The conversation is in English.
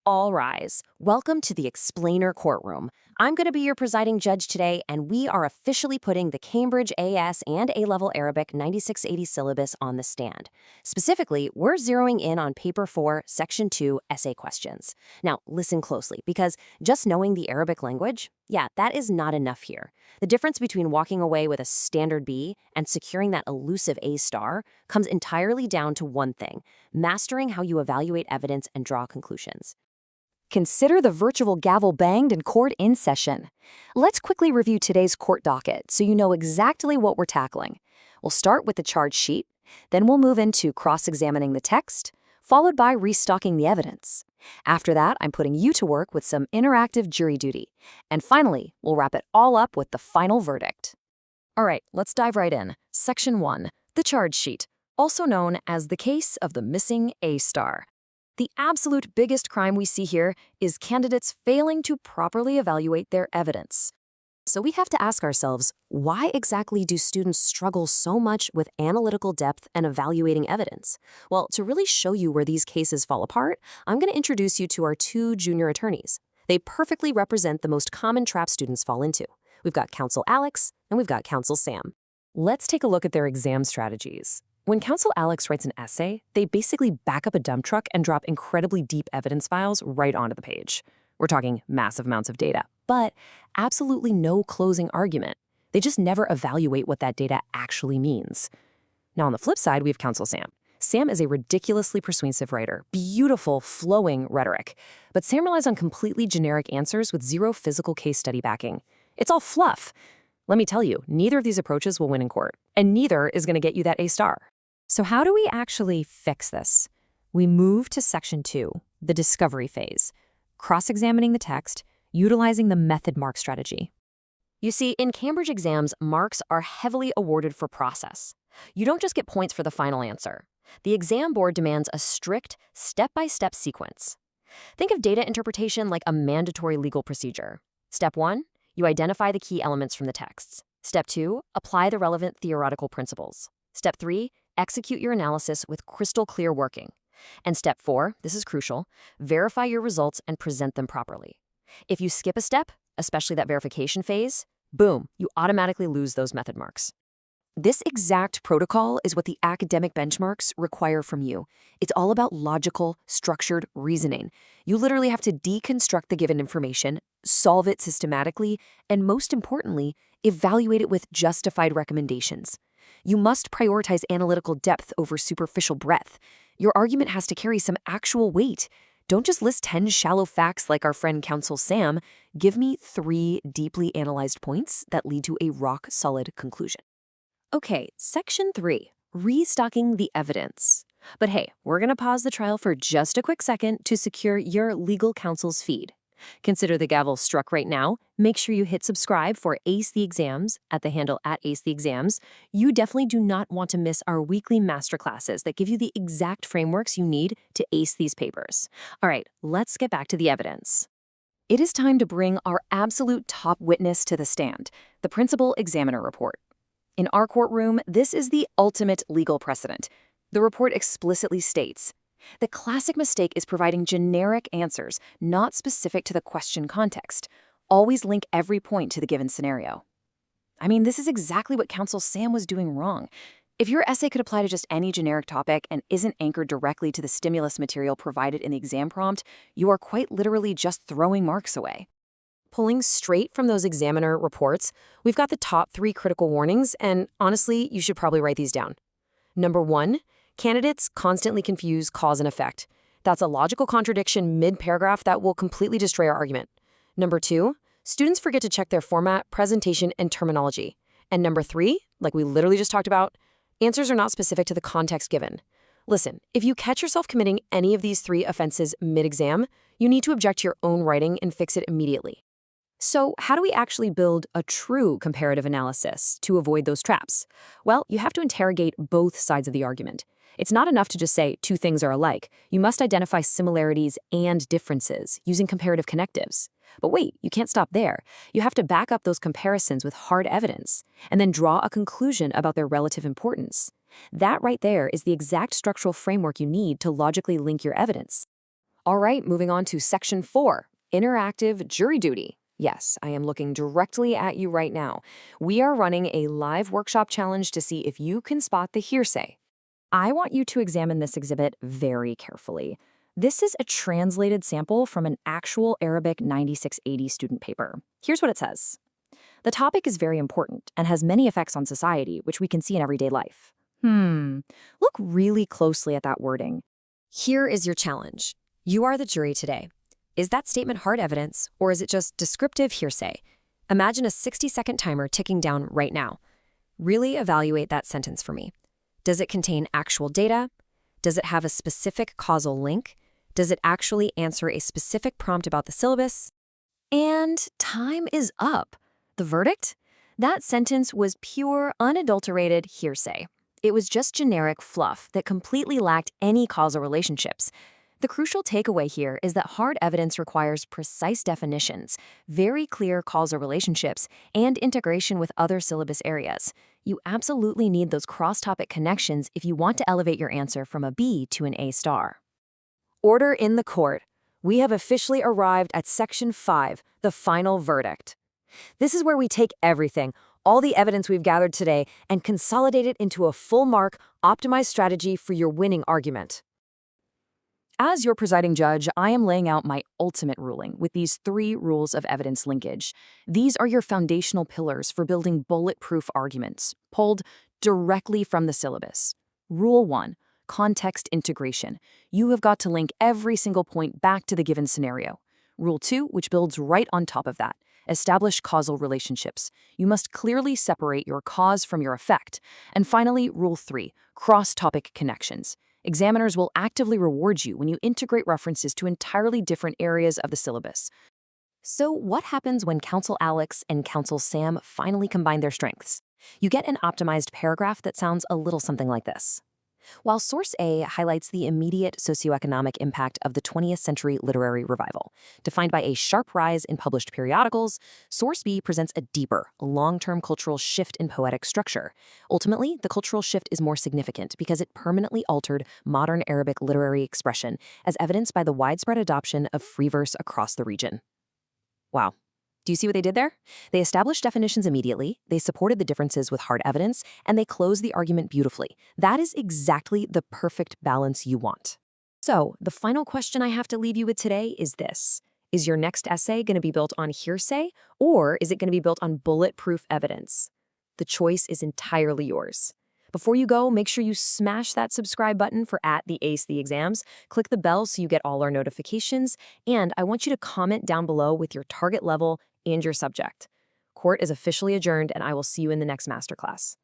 All rise. Welcome to the Explainer Courtroom. I'm going to be your presiding judge today, and we are officially putting the Cambridge AS and A-Level Arabic 9680 syllabus on the stand. Specifically, we're zeroing in on Paper 4, Section 2, essay questions. Now, listen closely, because just knowing the Arabic language, that is not enough here. The difference between walking away with a standard B and securing that elusive A star comes entirely down to one thing: mastering how you evaluate evidence and draw conclusions. Consider the virtual gavel banged and court in session. Let's quickly review today's court docket so you know exactly what we're tackling. We'll start with the charge sheet, then we'll move into cross-examining the text, followed by restocking the evidence. After that, I'm putting you to work with some interactive jury duty. And finally, we'll wrap it all up with the final verdict. All right, let's dive right in. Section 1, the charge sheet, also known as the case of the missing A star. The absolute biggest crime we see here is candidates failing to properly evaluate their evidence. So we have to ask ourselves, why exactly do students struggle so much with analytical depth and evaluating evidence? Well, to really show you where these cases fall apart, I'm going to introduce you to our two junior attorneys. They perfectly represent the most common trap students fall into. We've got counsel Alex and we've got counsel Sam. Let's take a look at their exam strategies. When counsel Alex writes an essay, they basically back up a dump truck and drop incredibly deep evidence files right onto the page. We're talking massive amounts of data, but absolutely no closing argument. They just never evaluate what that data actually means. Now, on the flip side, we have counsel Sam. Sam is a ridiculously persuasive writer, beautiful, flowing rhetoric. But Sam relies on completely generic answers with zero physical case study backing. It's all fluff. Let me tell you, neither of these approaches will win in court, and neither is going to get you that A star. So how do we actually fix this? We move to Section 2, the discovery phase, cross-examining the text, utilizing the method mark strategy. You see, in Cambridge exams, marks are heavily awarded for process. You don't just get points for the final answer. The exam board demands a strict, step-by-step sequence. Think of data interpretation like a mandatory legal procedure. Step 1, you identify the key elements from the texts. Step 2, apply the relevant theoretical principles. Step 3, execute your analysis with crystal clear working. And step 4, this is crucial, verify your results and present them properly. If you skip a step, especially that verification phase, boom, you automatically lose those method marks. This exact protocol is what the academic benchmarks require from you. It's all about logical, structured reasoning. You literally have to deconstruct the given information, solve it systematically, and most importantly, evaluate it with justified recommendations. You must prioritize analytical depth over superficial breadth. Your argument has to carry some actual weight. Don't just list 10 shallow facts like our friend counsel Sam. Give me 3 deeply analyzed points that lead to a rock-solid conclusion. Okay, Section 3, restocking the evidence. But hey, we're going to pause the trial for just a quick second to secure your legal counsel's feed. Consider the gavel struck right now. Make sure you hit subscribe for Ace the Exams at the handle @AceTheExams. You definitely do not want to miss our weekly masterclasses that give you the exact frameworks you need to ace these papers. All right, let's get back to the evidence. It is time to bring our absolute top witness to the stand, the principal examiner report. In our courtroom, this is the ultimate legal precedent. The report explicitly states, the classic mistake is providing generic answers, not specific to the question context. Always link every point to the given scenario. I mean, this is exactly what counsel Sam was doing wrong. If your essay could apply to just any generic topic and isn't anchored directly to the stimulus material provided in the exam prompt, you are quite literally just throwing marks away. Pulling straight from those examiner reports, we've got the top 3 critical warnings, and honestly, you should probably write these down. Number 1, candidates constantly confuse cause and effect. That's a logical contradiction mid-paragraph that will completely destroy our argument. Number 2, students forget to check their format, presentation, and terminology. And number 3, like we literally just talked about, answers are not specific to the context given. Listen, if you catch yourself committing any of these 3 offenses mid-exam, you need to object to your own writing and fix it immediately. So how do we actually build a true comparative analysis to avoid those traps? Well, you have to interrogate both sides of the argument. It's not enough to just say 2 things are alike. You must identify similarities and differences using comparative connectives. But wait, you can't stop there. You have to back up those comparisons with hard evidence and then draw a conclusion about their relative importance. That right there is the exact structural framework you need to logically link your evidence. All right, moving on to Section 4, Interactive Jury Duty. Yes, I am looking directly at you right now. We are running a live workshop challenge to see if you can spot the hearsay. I want you to examine this exhibit very carefully. This is a translated sample from an actual Arabic 9680 student paper. Here's what it says. The topic is very important and has many effects on society, which we can see in everyday life. Look really closely at that wording. Here is your challenge. You are the jury today. Is that statement hard evidence, or is it just descriptive hearsay? Imagine a 60-second timer ticking down right now. Really evaluate that sentence for me. Does it contain actual data? Does it have a specific causal link? Does it actually answer a specific prompt about the syllabus? And time is up. The verdict? That sentence was pure, unadulterated hearsay. It was just generic fluff that completely lacked any causal relationships. The crucial takeaway here is that hard evidence requires precise definitions, very clear causal relationships, and integration with other syllabus areas. You absolutely need those cross-topic connections if you want to elevate your answer from a B to an A star. Order in the court. We have officially arrived at Section 5, the final verdict. This is where we take everything, all the evidence we've gathered today, and consolidate it into a full-mark, optimized strategy for your winning argument. As your presiding judge, I am laying out my ultimate ruling with these 3 rules of evidence linkage. These are your foundational pillars for building bulletproof arguments, pulled directly from the syllabus. Rule 1, context integration. You have got to link every single point back to the given scenario. Rule 2, which builds right on top of that, establish causal relationships. You must clearly separate your cause from your effect. And finally, Rule 3, cross-topic connections. Examiners will actively reward you when you integrate references to entirely different areas of the syllabus. So what happens when Counsel Alex and Counsel Sam finally combine their strengths? You get an optimized paragraph that sounds a little something like this. While Source A highlights the immediate socioeconomic impact of the 20th century literary revival, defined by a sharp rise in published periodicals, Source B presents a deeper, long-term cultural shift in poetic structure. Ultimately, the cultural shift is more significant because it permanently altered modern Arabic literary expression, as evidenced by the widespread adoption of free verse across the region. Wow. Do you see what they did there? They established definitions immediately, they supported the differences with hard evidence, and they closed the argument beautifully. That is exactly the perfect balance you want. So, the final question I have to leave you with today is this. Is your next essay going to be built on hearsay, or is it going to be built on bulletproof evidence? The choice is entirely yours. Before you go, make sure you smash that subscribe button for @TheAceTheExams. Click the bell so you get all our notifications, and I want you to comment down below with your target level and your subject. Court is officially adjourned, and I will see you in the next masterclass.